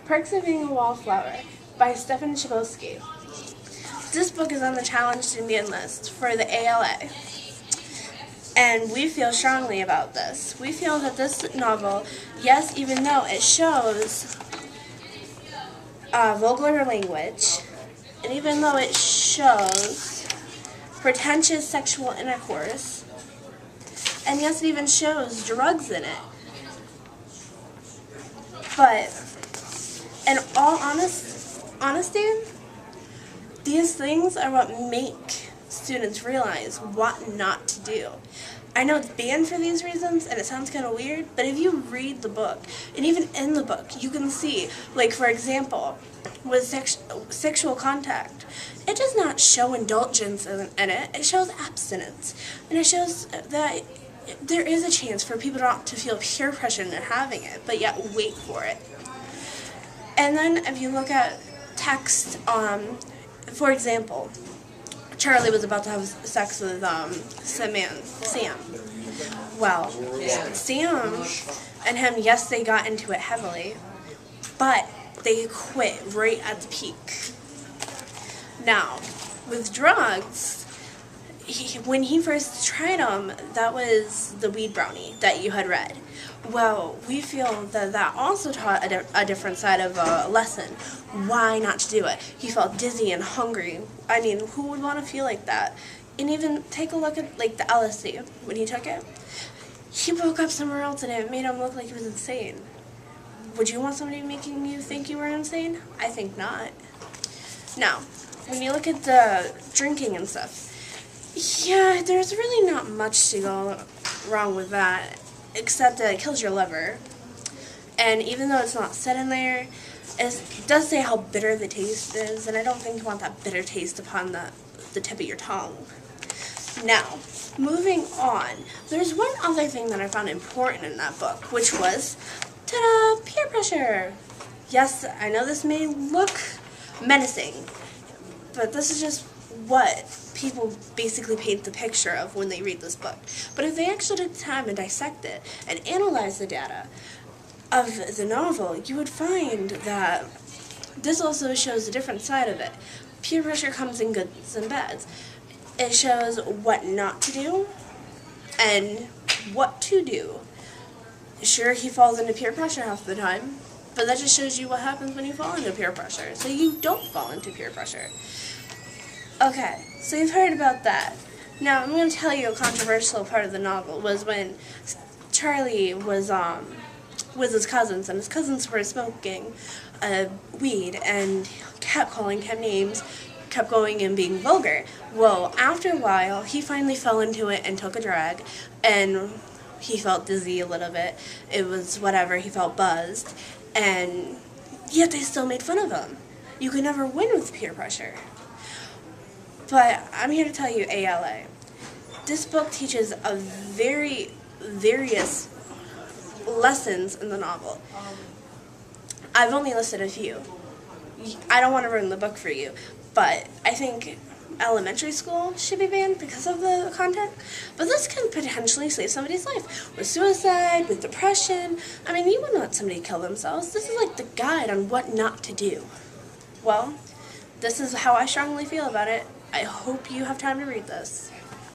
Perks of Being a Wallflower by Stefan Chbosky. This book is on the challenged Indian list for the ALA, and we feel strongly about this. We feel that this novel, yes, even though it shows vulgar language, and even though it shows pretentious sexual intercourse, and yes, it even shows drugs in it, but in all honesty, these things are what make students realize what not to do. I know it's banned for these reasons, and it sounds kind of weird, but if you read the book, and even in the book, you can see, like, for example, with sexual contact, it does not show indulgence in it, it shows abstinence. And it shows that there is a chance for people not to feel peer pressure in having it, but yet wait for it. And then if you look at text, for example, Charlie was about to have sex with Sam. Well, Sam and him, yes, they got into it heavily, but they quit right at the peak. Now, with drugs, when he first tried them, that was the weed brownie that you had read. Well, we feel that that also taught a different side of a lesson. Why not to do it? He felt dizzy and hungry. I mean, who would want to feel like that? And even take a look at, like, the LSD. When he took it, he woke up somewhere else and it made him look like he was insane. Would you want somebody making you think you were insane? I think not. Now, when you look at the drinking and stuff, yeah, there's really not much to go wrong with that, except that it kills your liver. And even though it's not said in there, it does say how bitter the taste is, and I don't think you want that bitter taste upon the tip of your tongue. Now, moving on, there's one other thing that I found important in that book, which was, ta-da, peer pressure. Yes, I know this may look menacing, but this is just what people basically paint the picture of when they read this book. But if they actually took the time and dissect it and analyze the data of the novel, you would find that this also shows a different side of it. Peer pressure comes in goods and bads. It shows what not to do and what to do. Sure, he falls into peer pressure half the time, but that just shows you what happens when you fall into peer pressure, so you don't fall into peer pressure. Okay, so you've heard about that. Now, I'm going to tell you a controversial part of the novel was when Charlie was with his cousins, and his cousins were smoking weed and kept calling him names, kept going and being vulgar. Well, after a while, he finally fell into it and took a drag, and he felt dizzy a little bit. It was whatever, he felt buzzed, and yet they still made fun of him. You can never win with peer pressure. But I'm here to tell you, ALA, this book teaches a various lessons in the novel. I've only listed a few. I don't want to ruin the book for you, but I think elementary school should be banned because of the content. But this can potentially save somebody's life. With suicide, with depression. I mean, you wouldn't let somebody kill themselves. This is like the guide on what not to do. Well, this is how I strongly feel about it. I hope you have time to read this.